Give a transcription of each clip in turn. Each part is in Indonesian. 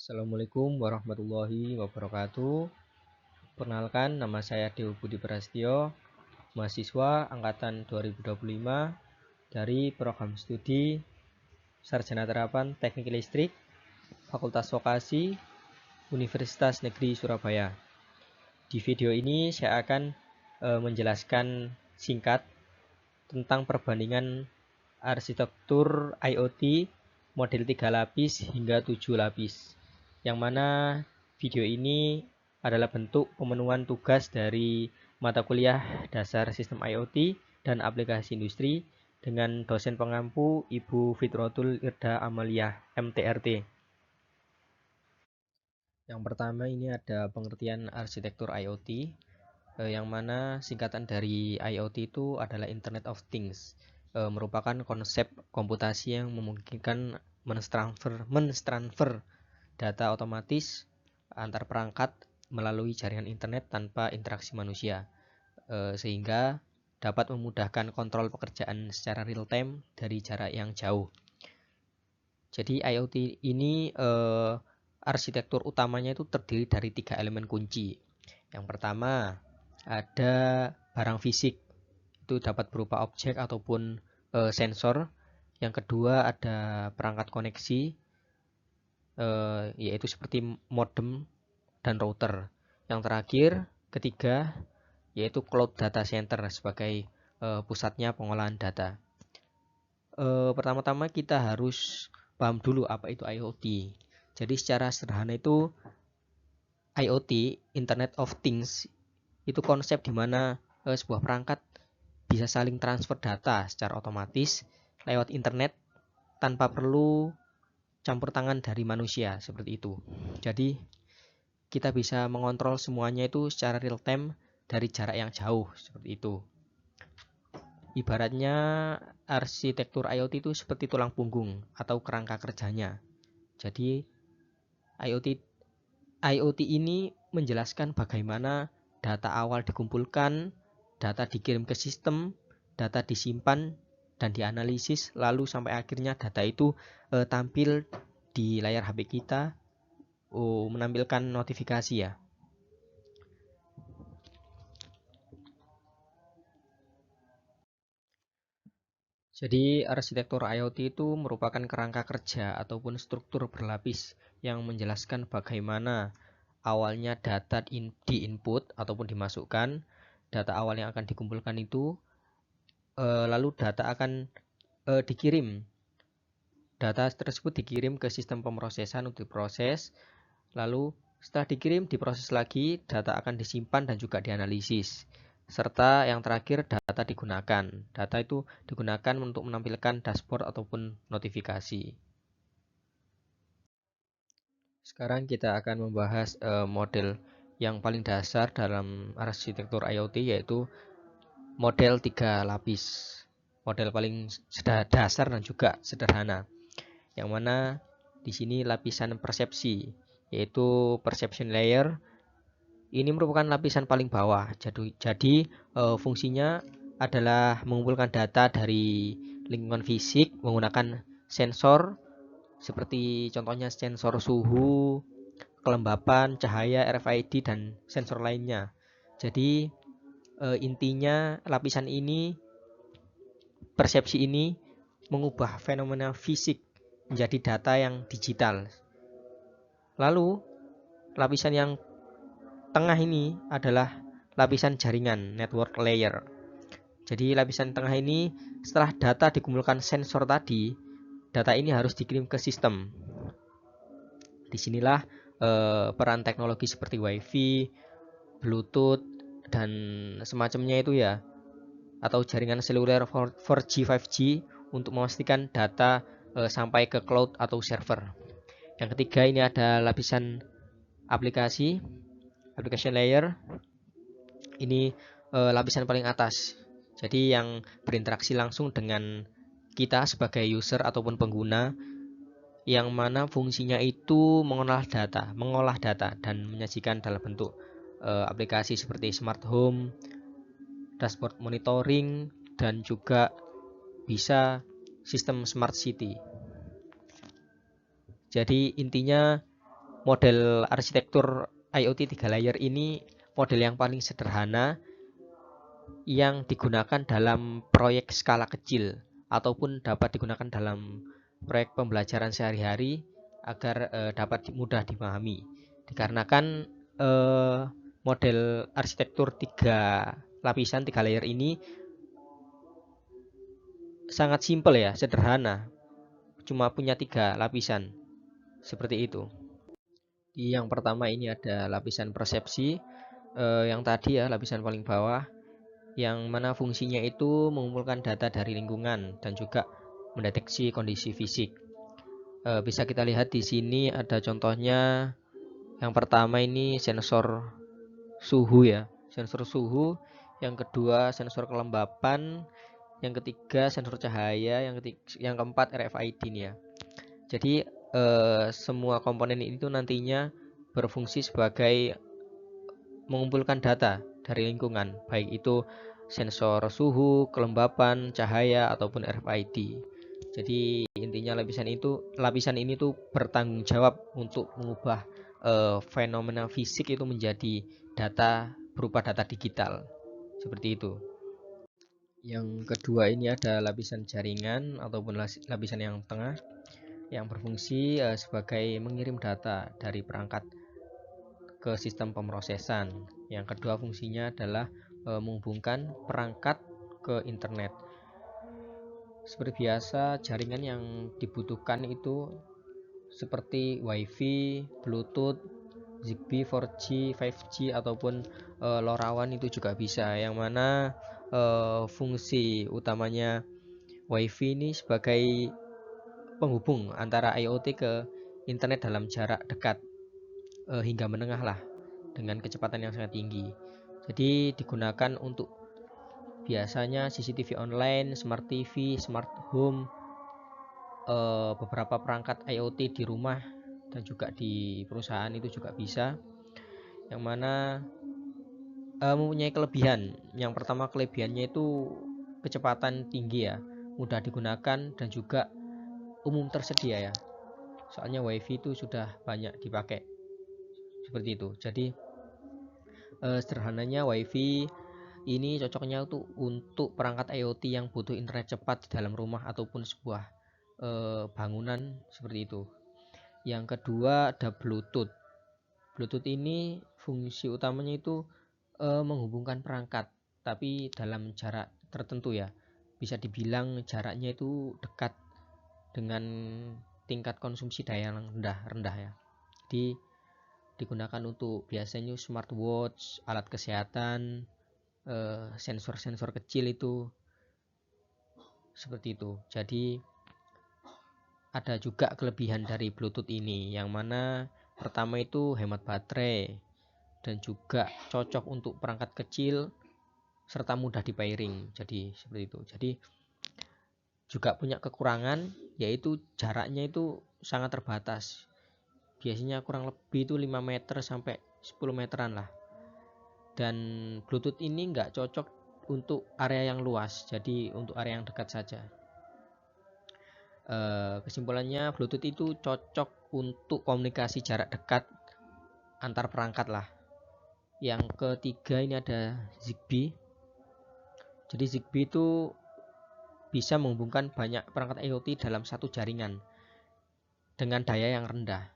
Assalamualaikum warahmatullahi wabarakatuh. Perkenalkan, nama saya Dewo Budi Prasetyo, mahasiswa angkatan 2025 dari program studi Sarjana Terapan Teknik Listrik, Fakultas Vokasi, Universitas Negeri Surabaya. Di video ini saya akan menjelaskan singkat tentang perbandingan arsitektur IoT model 3 lapis hingga 7 lapis, yang mana video ini adalah bentuk pemenuhan tugas dari mata kuliah dasar sistem IoT dan aplikasi industri dengan dosen pengampu Ibu Fitrotul Irda Amalia, MTRT. Yang pertama ini ada pengertian arsitektur IoT, yang mana singkatan dari IoT itu adalah Internet of Things, merupakan konsep komputasi yang memungkinkan mentransfer data otomatis antar perangkat melalui jaringan internet tanpa interaksi manusia, sehingga dapat memudahkan kontrol pekerjaan secara real time dari jarak yang jauh. Jadi IoT ini arsitektur utamanya itu terdiri dari 3 elemen kunci. Yang pertama ada barang fisik, itu dapat berupa objek ataupun sensor. Yang kedua ada perangkat koneksi, yaitu seperti modem dan router. Yang terakhir, ketiga, yaitu cloud data center sebagai pusatnya pengolahan data. Pertama-tama kita harus paham dulu apa itu IoT. Jadi secara sederhana itu IoT, Internet of Things, itu konsep di mana sebuah perangkat bisa saling transfer data secara otomatis lewat internet tanpa perlu campur tangan dari manusia, seperti itu. Jadi kita bisa mengontrol semuanya itu secara real time dari jarak yang jauh, seperti itu. Ibaratnya arsitektur IoT itu seperti tulang punggung atau kerangka kerjanya. Jadi IoT ini menjelaskan bagaimana data awal dikumpulkan, data dikirim ke sistem, data disimpan dan dianalisis, lalu sampai akhirnya data itu tampil di layar HP kita, menampilkan notifikasi ya. Jadi arsitektur IoT itu merupakan kerangka kerja ataupun struktur berlapis yang menjelaskan bagaimana awalnya data di-input ataupun dimasukkan, data awal yang akan dikumpulkan itu, lalu data akan dikirim. Data tersebut dikirim ke sistem pemrosesan untuk diproses, lalu setelah dikirim diproses lagi, data akan disimpan dan juga dianalisis. Serta yang terakhir data digunakan. Data itu digunakan untuk menampilkan dashboard ataupun notifikasi. Sekarang kita akan membahas model yang paling dasar dalam arsitektur IoT, yaitu model 3 lapis. Model paling dasar dan juga sederhana. Yang mana di sini lapisan persepsi, yaitu perception layer. Ini merupakan lapisan paling bawah. Jadi fungsinya adalah mengumpulkan data dari lingkungan fisik menggunakan sensor seperti contohnya sensor suhu, kelembapan, cahaya, RFID dan sensor lainnya. Jadi intinya lapisan ini, persepsi ini mengubah fenomena fisik menjadi data yang digital. Lalu lapisan yang tengah ini adalah lapisan jaringan, network layer. Jadi lapisan tengah ini setelah data dikumpulkan sensor tadi, data ini harus dikirim ke sistem. Disinilah peran teknologi seperti WiFi, Bluetooth dan semacamnya itu ya, atau jaringan seluler 4G, 5G untuk memastikan data sampai ke cloud atau server. Yang ketiga ini ada lapisan aplikasi, application layer. Ini lapisan paling atas. Jadi yang berinteraksi langsung dengan kita sebagai user ataupun pengguna, yang mana fungsinya itu mengolah data dan menyajikan dalam bentuk aplikasi seperti smart home, dashboard monitoring, dan juga bisa sistem smart city. Jadi intinya model arsitektur IoT 3 layer ini model yang paling sederhana yang digunakan dalam proyek skala kecil ataupun dapat digunakan dalam proyek pembelajaran sehari-hari agar dapat mudah dipahami. Dikarenakan model arsitektur 3 lapisan 3 layer ini sangat simpel ya, sederhana. Cuma punya 3 lapisan. Seperti itu. Yang pertama ini ada lapisan persepsi, yang tadi ya lapisan paling bawah, yang mana fungsinya itu mengumpulkan data dari lingkungan dan juga mendeteksi kondisi fisik. Bisa kita lihat di sini ada contohnya. Yang pertama ini sensor suhu ya, sensor suhu. Yang kedua sensor kelembapan. Yang ketiga sensor cahaya. Yang keempat RFID nih ya. Jadi semua komponen ini tuh nantinya berfungsi sebagai mengumpulkan data dari lingkungan, baik itu sensor suhu, kelembapan, cahaya ataupun RFID. Jadi intinya lapisan ini tuh bertanggung jawab untuk mengubah fenomena fisik itu menjadi data berupa data digital. Seperti itu. Yang kedua ini ada lapisan jaringan ataupun lapisan yang tengah yang berfungsi sebagai mengirim data dari perangkat ke sistem pemrosesan. Yang kedua fungsinya adalah menghubungkan perangkat ke internet. Seperti biasa, jaringan yang dibutuhkan itu seperti WiFi, Bluetooth, Zigbee, 4G, 5G ataupun LoRaWAN itu juga bisa. Yang mana fungsi utamanya WiFi ini sebagai penghubung antara IoT ke internet dalam jarak dekat hingga menengah lah, dengan kecepatan yang sangat tinggi. Jadi digunakan untuk biasanya CCTV online, Smart TV, Smart Home, beberapa perangkat IoT di rumah dan juga di perusahaan itu juga bisa. Yang mana mempunyai kelebihan. Yang pertama kelebihannya itu kecepatan tinggi ya, mudah digunakan dan juga umum tersedia ya. Soalnya WiFi itu sudah banyak dipakai. Seperti itu. Jadi sederhananya WiFi ini cocoknya untuk perangkat IoT yang butuh internet cepat di dalam rumah ataupun sebuah bangunan seperti itu. Yang kedua ada Bluetooth. Bluetooth ini fungsi utamanya itu menghubungkan perangkat, tapi dalam jarak tertentu ya. Bisa dibilang jaraknya itu dekat dengan tingkat konsumsi daya yang rendah ya. Jadi digunakan untuk biasanya smartwatch, alat kesehatan, sensor-sensor kecil itu seperti itu. Jadi ada juga kelebihan dari Bluetooth ini, yang mana pertama itu hemat baterai dan juga cocok untuk perangkat kecil serta mudah di pairing. Jadi seperti itu. Jadi juga punya kekurangan, yaitu jaraknya itu sangat terbatas. Biasanya kurang lebih itu 5 meter sampai 10 meteran lah. Dan Bluetooth ini nggak cocok untuk area yang luas, jadi untuk area yang dekat saja. Kesimpulannya Bluetooth itu cocok untuk komunikasi jarak dekat antar perangkat lah. Yang ketiga ini ada Zigbee. Jadi Zigbee itu bisa menghubungkan banyak perangkat IoT dalam satu jaringan dengan daya yang rendah.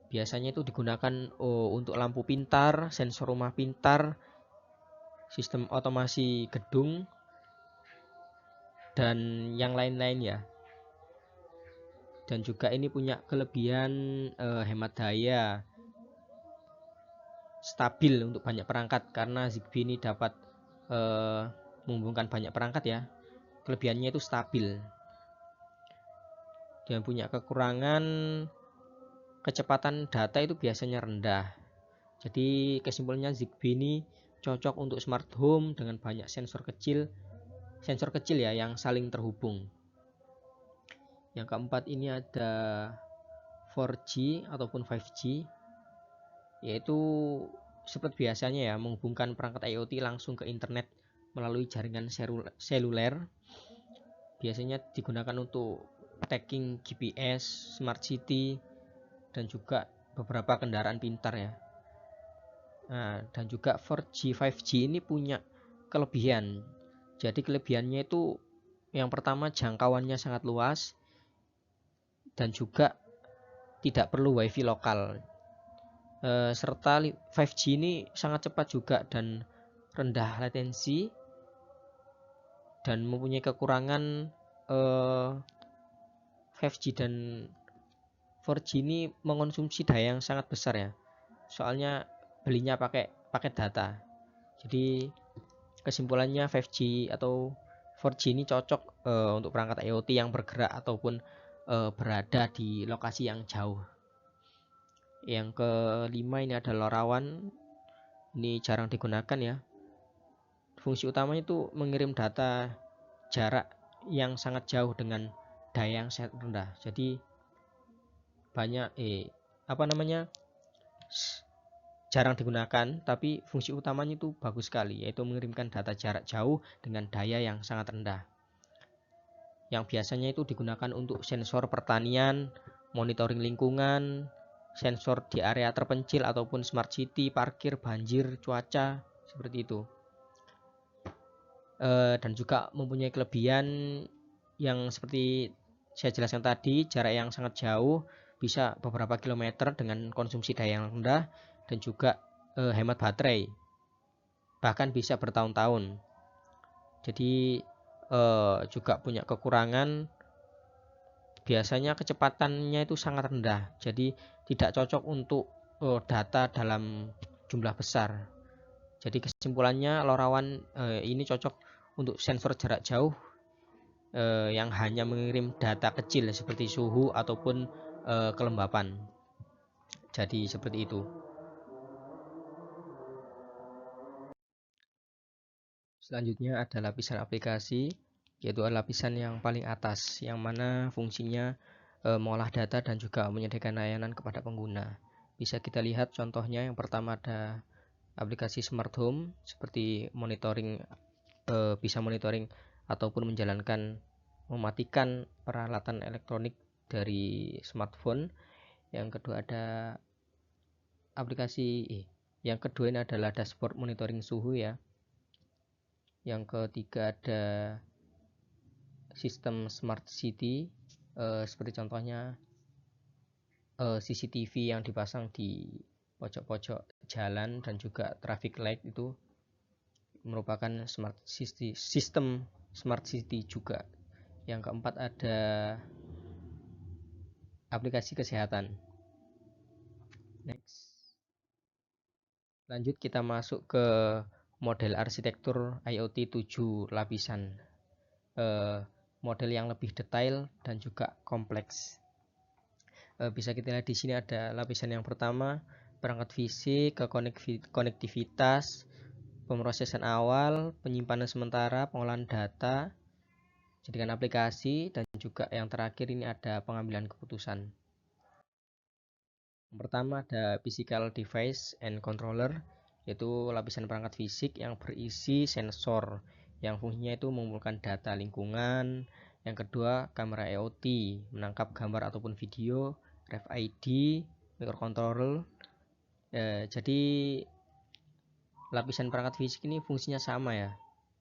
Biasanya itu digunakan untuk lampu pintar, sensor rumah pintar, sistem otomasi gedung, dan yang lain-lain ya. Dan juga ini punya kelebihan hemat daya, stabil untuk banyak perangkat, karena Zigbee ini dapat menghubungkan banyak perangkat ya. Kelebihannya itu stabil. Dan punya kekurangan kecepatan data itu biasanya rendah. Jadi kesimpulannya Zigbee ini cocok untuk smart home dengan banyak sensor kecil ya yang saling terhubung. Yang keempat ini ada 4G ataupun 5G, yaitu seperti biasanya ya, menghubungkan perangkat IoT langsung ke internet melalui jaringan seluler. Biasanya digunakan untuk tracking GPS, smart city, dan juga beberapa kendaraan pintar ya. Nah, dan juga 4G, 5G ini punya kelebihan. Jadi kelebihannya itu yang pertama jangkauannya sangat luas dan juga tidak perlu wifi lokal. Serta 5G ini sangat cepat juga dan rendah latensi dan mempunyai kekurangan 5G dan 4G ini mengonsumsi daya yang sangat besar ya. Soalnya belinya pakai paket data. Jadi kesimpulannya 5G atau 4G ini cocok untuk perangkat IoT yang bergerak ataupun berada di lokasi yang jauh. Yang kelima ini ada LoRaWAN. Ini jarang digunakan ya. Fungsi utamanya itu mengirim data jarak yang sangat jauh dengan daya yang sangat rendah. Jadi banyak jarang digunakan, tapi fungsi utamanya itu bagus sekali, yaitu mengirimkan data jarak jauh dengan daya yang sangat rendah. Yang biasanya itu digunakan untuk sensor pertanian, monitoring lingkungan, sensor di area terpencil ataupun smart city, parkir, banjir, cuaca, seperti itu. Dan juga mempunyai kelebihan yang seperti saya jelaskan tadi, jarak yang sangat jauh, bisa beberapa kilometer dengan konsumsi daya yang rendah, dan juga hemat baterai, bahkan bisa bertahun-tahun. Jadi juga punya kekurangan, biasanya kecepatannya itu sangat rendah, jadi tidak cocok untuk data dalam jumlah besar. Jadi kesimpulannya LoRaWAN ini cocok untuk sensor jarak jauh yang hanya mengirim data kecil seperti suhu ataupun kelembapan. Jadi seperti itu. Selanjutnya ada lapisan aplikasi, yaitu lapisan yang paling atas, yang mana fungsinya mengolah data dan juga menyediakan layanan kepada pengguna. Bisa kita lihat contohnya, yang pertama ada aplikasi smart home seperti monitoring, bisa monitoring ataupun mematikan peralatan elektronik dari smartphone. Yang kedua ada yang kedua ini adalah dashboard monitoring suhu ya. Yang ketiga ada sistem smart city, seperti contohnya CCTV yang dipasang di pojok-pojok jalan dan juga traffic light, itu merupakan sistem smart city juga. Yang keempat ada aplikasi kesehatan. Next. Lanjut kita masuk ke model arsitektur IoT 7 lapisan. Model yang lebih detail dan juga kompleks. Bisa kita lihat di sini ada lapisan yang pertama, perangkat fisik, konektivitas, pemrosesan awal, penyimpanan sementara, pengolahan data, jadikan aplikasi, dan juga yang terakhir ini ada pengambilan keputusan. Yang pertama ada physical device and controller, yaitu lapisan perangkat fisik yang berisi sensor yang fungsinya itu mengumpulkan data lingkungan. Yang kedua, kamera IoT, menangkap gambar ataupun video, RFID, microcontroller. Jadi lapisan perangkat fisik ini fungsinya sama ya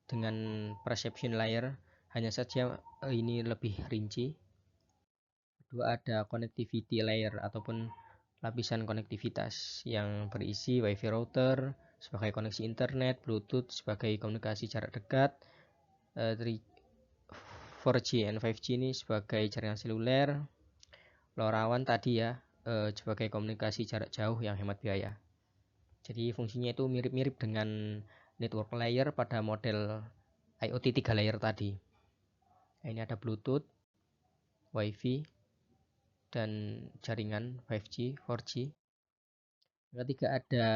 dengan perception layer, hanya saja ini lebih rinci. Kedua ada connectivity layer ataupun lapisan konektivitas yang berisi WiFi router sebagai koneksi internet, Bluetooth sebagai komunikasi jarak dekat, 4G and 5G ini sebagai jaringan seluler, LoRaWAN tadi ya sebagai komunikasi jarak jauh yang hemat biaya. Jadi fungsinya itu mirip-mirip dengan network layer pada model IoT 3 layer tadi. Nah, ini ada Bluetooth, WiFi, dan jaringan 5G, 4G. Yang ketiga ada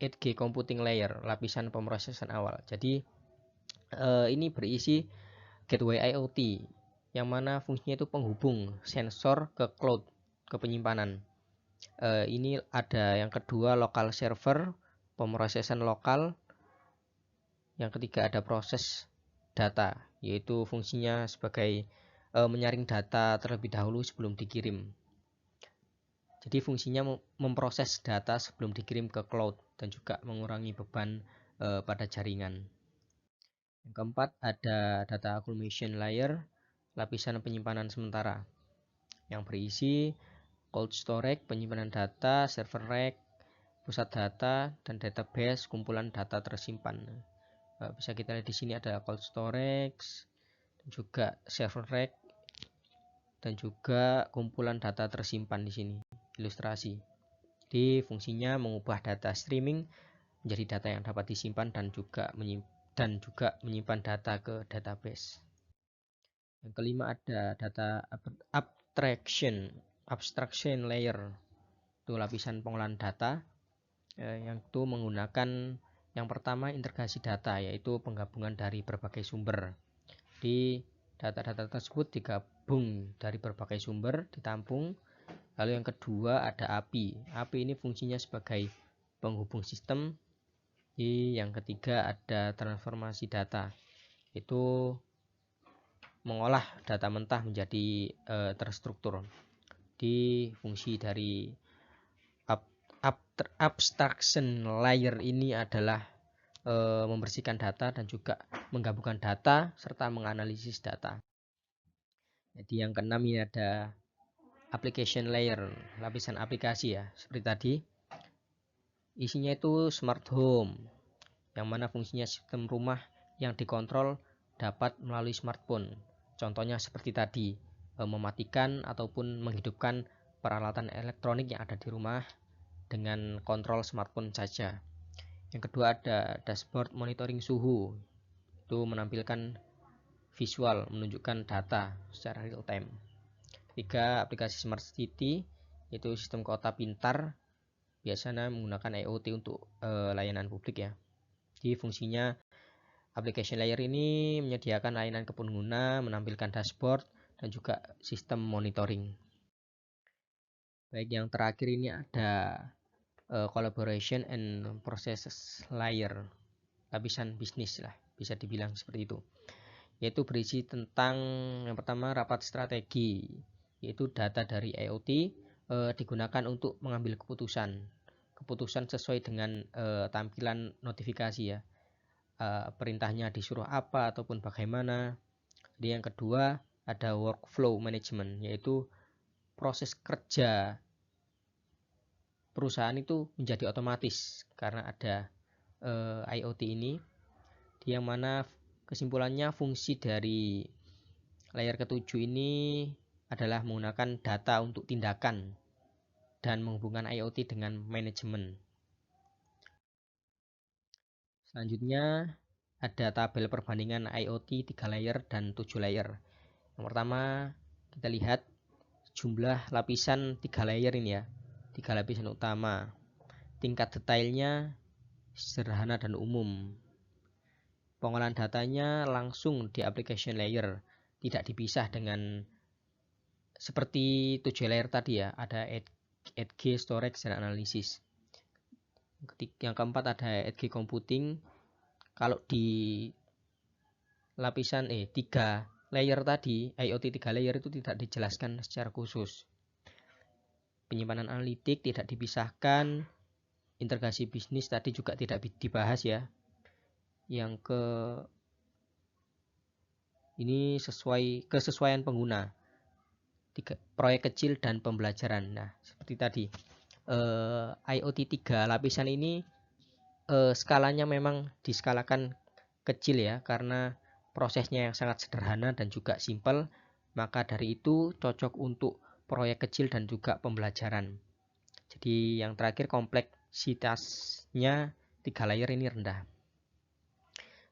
8G computing layer, lapisan pemrosesan awal. Jadi ini berisi gateway IoT, yang mana fungsinya itu penghubung sensor ke cloud, ke penyimpanan. Ini ada yang kedua local server, pemrosesan lokal. Yang ketiga ada proses data, yaitu fungsinya sebagai menyaring data terlebih dahulu sebelum dikirim. Jadi fungsinya memproses data sebelum dikirim ke cloud dan juga mengurangi beban pada jaringan. Yang keempat ada data accumulation layer, lapisan penyimpanan sementara yang berisi cold storage, penyimpanan data, server rack, pusat data, dan database kumpulan data tersimpan. Bisa kita lihat di sini ada cold storage, dan juga server rack, dan juga kumpulan data tersimpan di sini. Ilustrasi. Jadi fungsinya mengubah data streaming menjadi data yang dapat disimpan dan juga menyimpan data ke database. Yang kelima ada data abstraction layer. Itu lapisan pengolahan data yang itu menggunakan yang pertama integrasi data, yaitu penggabungan dari berbagai sumber. Di data-data tersebut digabung dari berbagai sumber, ditampung. Lalu yang kedua ada API. API ini fungsinya sebagai penghubung sistem. Yang ketiga ada transformasi data. Itu mengolah data mentah menjadi terstruktur. Di fungsi dari abstraction layer ini adalah membersihkan data dan juga menggabungkan data serta menganalisis data. Jadi yang keenam ini ada application layer, lapisan aplikasi ya, seperti tadi. Isinya itu smart home, yang mana fungsinya sistem rumah yang dikontrol dapat melalui smartphone. Contohnya seperti tadi, mematikan ataupun menghidupkan peralatan elektronik yang ada di rumah dengan kontrol smartphone saja. Yang kedua ada dashboard monitoring suhu. Itu menampilkan visual, menunjukkan data secara real time. 3. Aplikasi Smart City, yaitu sistem kota pintar, biasanya menggunakan IoT untuk layanan publik ya. Jadi fungsinya application layer ini menyediakan layanan ke pengguna, menampilkan dashboard dan juga sistem monitoring. Baik, yang terakhir ini ada collaboration and processes layer, lapisan bisnis lah, bisa dibilang seperti itu. Yaitu berisi tentang yang pertama rapat strategi, yaitu data dari IoT digunakan untuk mengambil keputusan sesuai dengan tampilan notifikasi ya, perintahnya disuruh apa ataupun bagaimana. Jadi yang kedua ada workflow management, yaitu proses kerja perusahaan itu menjadi otomatis karena ada IoT ini. Yang mana kesimpulannya fungsi dari layer ketujuh ini adalah menggunakan data untuk tindakan dan menghubungkan IoT dengan manajemen. Selanjutnya ada tabel perbandingan IoT 3 layer dan 7 layer. Yang pertama kita lihat jumlah lapisan 3 layer ini ya, 3 lapisan utama. Tingkat detailnya sederhana dan umum. Pengolahan datanya langsung di application layer, tidak dipisah dengan seperti 7 layer tadi ya, ada edge, storage, dan analisis. Yang keempat ada edge computing. Kalau di lapisan 3 layer tadi, IoT 3 layer itu tidak dijelaskan secara khusus. Penyimpanan analitik tidak dipisahkan, integrasi bisnis tadi juga tidak dibahas ya. Yang ini kesesuaian pengguna, proyek kecil dan pembelajaran. Nah, seperti tadi IoT 3 lapisan ini skalanya memang diskalakan kecil ya, karena prosesnya yang sangat sederhana dan juga simpel. Maka dari itu cocok untuk proyek kecil dan juga pembelajaran. Jadi yang terakhir kompleksitasnya 3 layer ini rendah.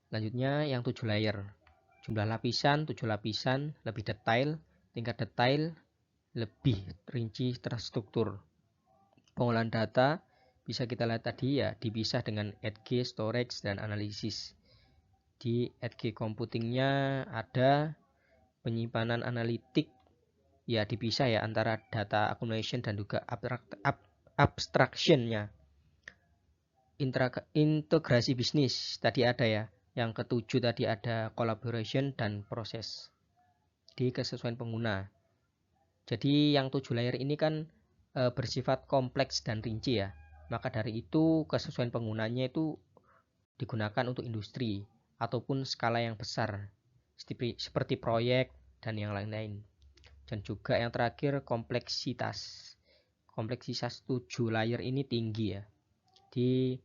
Selanjutnya yang 7 layer. Jumlah lapisan 7 lapisan, lebih detail, tingkat detail lebih rinci terstruktur. Pengolahan data bisa kita lihat tadi ya, dipisah dengan edge, storage, dan analisis. Di edge computingnya ada penyimpanan analitik ya, dipisah ya antara data accumulation dan juga abstractionnya. Integrasi bisnis tadi ada ya. Yang ketujuh tadi ada collaboration dan proses. Di kesesuaian pengguna. Jadi yang 7 layer ini kan bersifat kompleks dan rinci ya. Maka dari itu kesesuaian penggunanya itu digunakan untuk industri ataupun skala yang besar seperti proyek dan yang lain-lain. Dan juga yang terakhir kompleksitas. Kompleksitas 7 layer ini tinggi ya. Di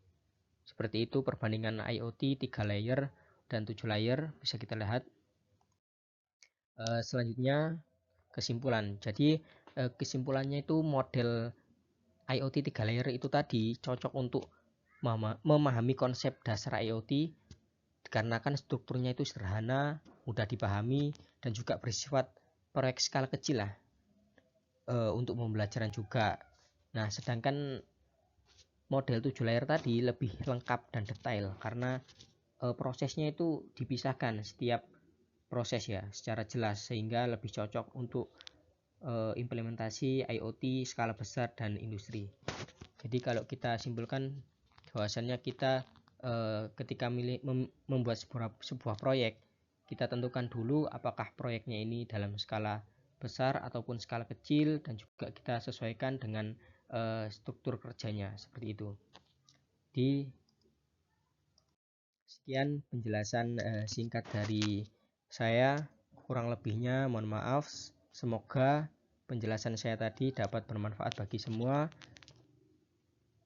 seperti itu perbandingan IoT 3 layer dan 7 layer bisa kita lihat. Selanjutnya kesimpulan. Jadi kesimpulannya itu model IoT 3 layer itu tadi cocok untuk memahami konsep dasar IoT karena kan strukturnya itu sederhana, mudah dipahami dan juga bersifat proyek skala kecil lah untuk pembelajaran juga. Nah, sedangkan model 7 layer tadi lebih lengkap dan detail karena prosesnya itu dipisahkan setiap proses ya secara jelas sehingga lebih cocok untuk implementasi IoT skala besar dan industri. Jadi kalau kita simpulkan bahwasannya kita ketika membuat sebuah proyek, kita tentukan dulu apakah proyeknya ini dalam skala besar ataupun skala kecil dan juga kita sesuaikan dengan struktur kerjanya seperti itu. Di sekian penjelasan singkat dari saya, kurang lebihnya mohon maaf. Semoga penjelasan saya tadi dapat bermanfaat bagi semua.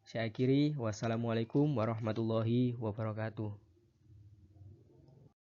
Saya akhiri, wassalamualaikum warahmatullahi wabarakatuh.